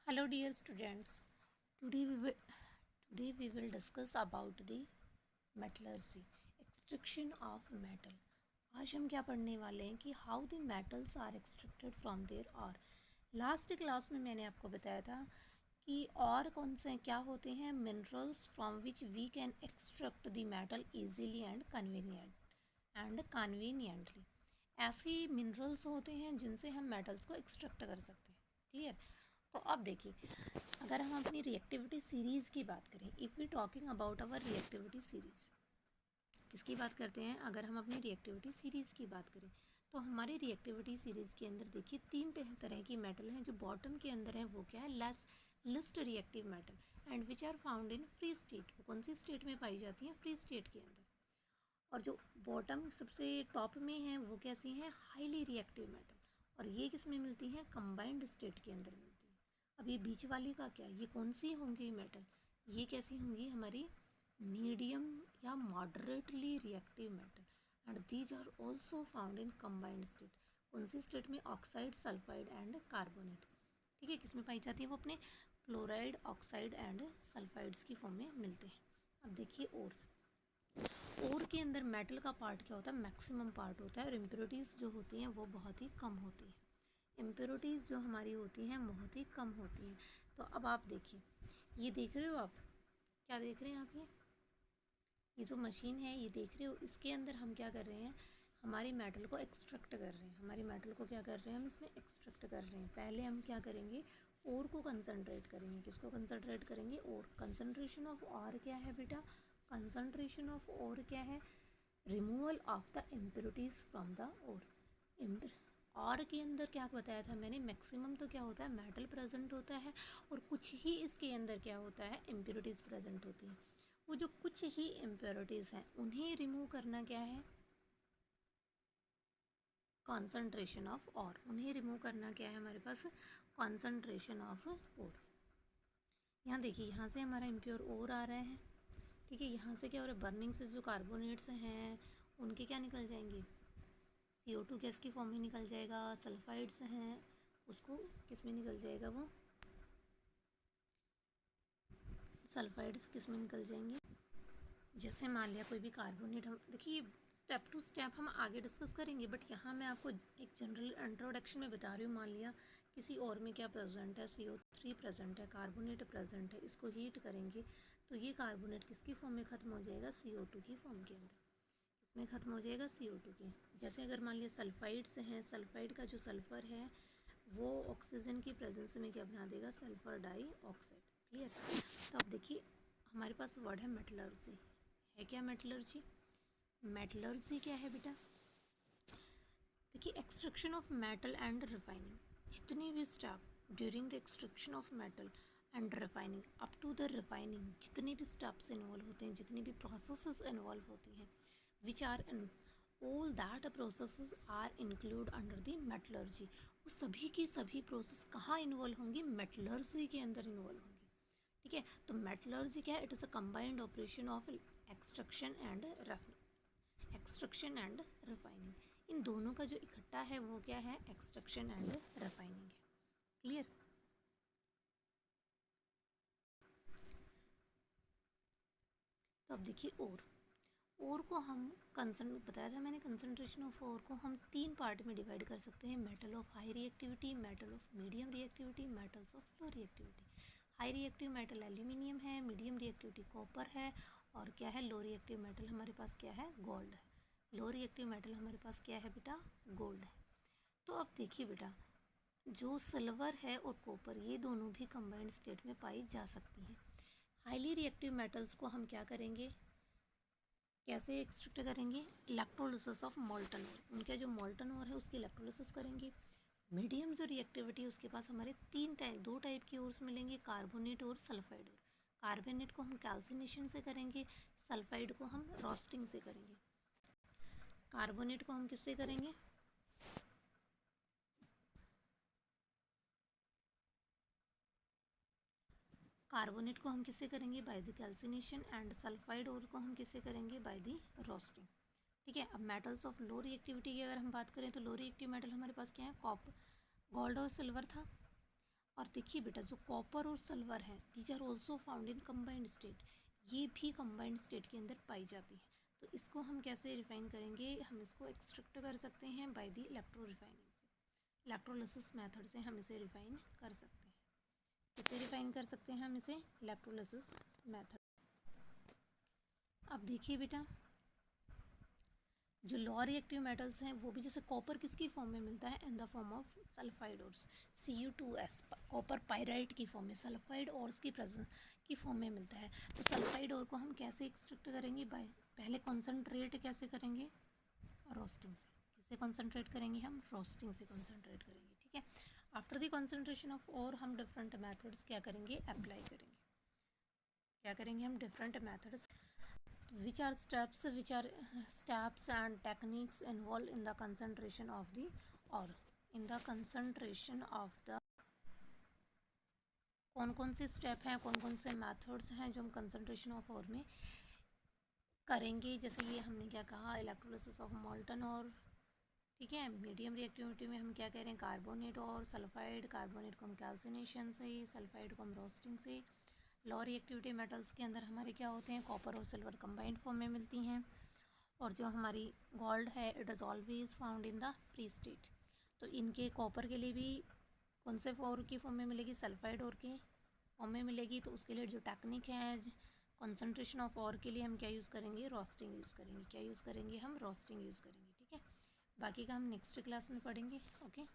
Hello dear students. Today we will, today we will discuss about the metallurgy, extraction of metal. आज हम क्या पढ़ने वाले हैं कि how the metals are extracted from their ore. Last class में मैंने आपको बताया था कि और कौन से क्या होते हैं minerals from which we can extract the metal easily and conveniently. ऐसे मिनरल्स होते हैं जिनसे हम मेटल्स को एक्सट्रैक्ट कर सकते हैं. क्लियर. तो अब देखिए, अगर हम अपनी रिएक्टिविटी सीरीज़ की बात करें, if we talking about our reactivity series, किसकी बात करते हैं? अगर हम अपनी रिएक्टिविटी सीरीज़ की बात करें तो हमारी रिएक्टिविटी सीरीज़ के अंदर देखिए तीन तरह की मेटल हैं. जो बॉटम के अंदर है वो क्या है? Least reactive metal and which are found in free state. वो कौन सी स्टेट में पाई जाती हैं? फ्री स्टेट के अंदर. और जो बॉटम सबसे टॉप में है वो कैसी हैं? Highly reactive metal. और ये किस में मिलती हैं? कंबाइंड स्टेट के अंदर मिलती हैं. अब ये बीच वाली का क्या? ये कौन सी होंगी मेटल? ये कैसी होंगी? हमारी मीडियम या moderately reactive metal. And these are also found in combined state. कौन सी स्टेट में? Oxide, sulphide and carbonate. ठीक है, किस में पाई जाती है? वो अपने क्लोराइड, ऑक्साइड एंड सल्फाइड्स की फॉर्म में मिलते हैं. अब देखिए ओर्स. ओर के अंदर मेटल का पार्ट क्या होता है? मैक्सिमम पार्ट होता है. और इम्प्योरिटीज़ जो होती हैं वो बहुत ही कम होती हैं. इम्प्योरिटीज़ जो हमारी होती हैं बहुत ही कम होती हैं. तो अब आप देखिए, ये देख रहे हो आप? क्या देख रहे हैं आप? ये जो मशीन है ये देख रहे हो? इसके अंदर हम क्या कर रहे हैं? हमारी मेटल को एक्सट्रैक्ट कर रहे हैं. हमारी मेटल को क्या कर रहे हैं? हम इसमें एक्सट्रैक्ट कर रहे हैं. पहले हम क्या करेंगे? ओर को कंसनट्रेट करेंगे. किसको कंसनट्रेट करेंगे? ओर. कंसनट्रेशन ऑफ ओर क्या है बेटा? कंसनट्रेशन ऑफ ओर क्या है? Removal of the impurities from the ore. और के अंदर क्या बताया था मैंने? मैक्सिमम तो क्या होता है? मेटल प्रेजेंट होता है. और कुछ ही इसके अंदर क्या होता है? इम्प्योरिटीज़ प्रेजेंट होती हैं. वो जो कुछ ही इम्प्योरिटीज़ हैं उन्हें रिमूव करना क्या है? कॉन्सेंट्रेशन ऑफ और. उन्हें रिमूव करना क्या है हमारे पास? कॉन्सेंट्रेशन ऑफ और. यहाँ देखिए, यहाँ से हमारा इम्प्योर और आ रहा है. ठीक है, यहाँ से क्या हो रहा है? बर्निंग से जो कार्बोनेट्स हैं उनके क्या निकल जाएंगे? CO2 गैस की फॉर्म में निकल जाएगा. सल्फाइड्स हैं उसको किस में निकल जाएगा? वो सल्फाइड्स किस में निकल जाएंगे? जैसे मान लिया कोई भी कार्बोनेट, हम देखिए स्टेप टू स्टेप हम आगे डिस्कस करेंगे. बट यहाँ मैं आपको एक जनरल इंट्रोडक्शन में बता रही हूँ. मान लिया किसी और में क्या प्रेजेंट है? CO3 प्रेजेंट है, कार्बोनेट प्रेजेंट है. इसको हीट करेंगे तो ये कार्बोनेट किसकी फॉर्म में ख़त्म हो जाएगा? CO2 की फॉर्म के अंदर. इसमें ख़त्म हो जाएगा CO2 के. जैसे अगर मान लिया सल्फाइड्स हैं, सल्फाइड का जो सल्फ़र है वो ऑक्सीजन की प्रेजेंस में क्या बना देगा? Sulphur dioxide. क्लियर. तो अब देखिए, हमारे पास वर्ड है मेटलर्जी. है क्या मेटलर्जी? मेटलर्जी क्या है बेटा? देखिए, extraction of metal and refining. जितने भी step during the extraction of metal and refining up to the refining, जितने भी स्टेप्स इन्वॉल्व होते हैं, जितनी भी प्रोसेसेस इन्वॉल्व होती हैं, which are in all that processes are include under the metallurgy. वो सभी की सभी प्रोसेस कहाँ इन्वॉल्व होंगी? मेटलर्जी के अंदर इन्वॉल्व होंगी. ठीक है, तो मेटलर्जी क्या है? It is a combined operation of extraction and refining. इन दोनों का जो इकट्ठा है वो क्या है? एक्सट्रैक्शन एंड रिफाइनिंग है. क्लियर. तो अब देखिए और को हम बताया था मैंने, कंसनट्रेशन ऑफ और को हम तीन पार्ट में डिवाइड कर सकते हैं. Metal of high reactivity, metal of medium reactivity, metals of low reactivity. High reactive metal aluminium है, मीडियम रिएक्टिविटी कॉपर है, और क्या है? लो रिएक्टिव मेटल हमारे पास क्या है? गोल्ड है. लो रिएक्टिव मेटल हमारे पास क्या है बेटा? गोल्ड है. तो अब देखिए बेटा, जो सिल्वर है और कॉपर, ये दोनों भी कंबाइंड स्टेट में पाई जा सकती हैं. हाईली रिएक्टिव मेटल्स को हम क्या करेंगे? कैसे एक्सट्रैक्ट करेंगे? इलेक्ट्रोलिसिस ऑफ मोल्टन ओर. उनका जो मोल्टन ओर है उसकी इलेक्ट्रोलिसिस करेंगे. मीडियम जो रिएक्टिविटी उसके पास हमारे दो टाइप की ओर्स मिलेंगे, कार्बोनेट और सल्फाइड ओर. कार्बोनेट को हम कैल्सिनेशन से करेंगे, सल्फाइड को हम रोस्टिंग से करेंगे. कार्बोनेट को हम किससे करेंगे? कार्बोनेट को हम किससे करेंगे? By the calcination. And sulphide और को हम किससे करेंगे? By the roasting. ठीक है. अब मेटल्स ऑफ लो रिएक्टिविटी की अगर हम बात करें तो लो रिएक्टिव मेटल हमारे पास क्या है? कॉपर, गोल्ड और सिल्वर था. और देखिए बेटा, जो कॉपर और सिल्वर है, these are also found in combined state, ये भी कंबाइंड स्टेट के अंदर पाई जाती है। तो इसको हम कैसे रिफाइन करेंगे, हम इसको एक्सट्रैक्ट कर सकते हैं बाय द इलेक्ट्रो रिफाइनिंग से, इलेक्ट्रोलिसिस मेथड से हम इसे रिफाइन कर सकते हैं। इसे रिफाइन कर सकते हैं हम इसे इलेक्ट्रोलिसिस मेथड। अब देखिए बेटा, जो लॉ रिएक्टिव मेटल्स हैं वो भी, जैसे कॉपर किसकी फॉर्म में मिलता है, in the form of sulphide ores, Cu2S, copper pyrite की फॉर्म में, सल्फाइड ओर्स की प्रेजेंस की फॉर्म में मिलता है। तो सल्फाइड ओर को हम कैसे एक्सट्रैक्ट करेंगे, बाय पहले कॉन्सेंट्रेट कैसे करेंगे, रोस्टिंग से। किससे कॉन्सेंट्रेट करेंगे, हम रोस्टिंग से कॉन्सेंट्रेट करेंगे, ठीक है। After the concentration of ore हम डिफरेंट मेथड्स क्या करेंगे, अप्लाई करेंगे। क्या करेंगे हम, different methods, which are steps and techniques involved in the concentration of the ore, in the concentration of the, कौन कौन से स्टेप हैं, कौन कौन से मेथड्स हैं जो हम कंसंट्रेशन ऑफ ओर में करेंगे। जैसे ये हमने क्या कहा, इलेक्ट्रोलिसिस ऑफ मोल्टन और, ठीक है। मीडियम रिएक्टिविटी में हम क्या कह रहे हैं, कार्बोनेट और सल्फाइड, कार्बोनेट को हम कैल्सिनेशन से, सल्फाइड को हम रोस्टिंग से। लो रिएक्टिविटी मेटल्स के अंदर हमारे क्या होते हैं, कॉपर और सिल्वर कंबाइंड फॉर्म में मिलती हैं। और जो हमारी गोल्ड है, it is always found in the free state. तो इनके कॉपर के लिए भी कौन से ओर की फॉर्म में मिलेगी, सल्फाइड ओर के फॉर्म में मिलेगी। तो उसके लिए जो टेक्निक है कंसंट्रेशन ऑफ ओर के लिए, हम क्या यूज़ करेंगे, रोस्टिंग यूज़ करेंगे। क्या यूज़ करेंगे, हम रोस्टिंग यूज़ करेंगे, ठीक है। बाकी का हम नेक्स्ट क्लास में पढ़ेंगे, ओके।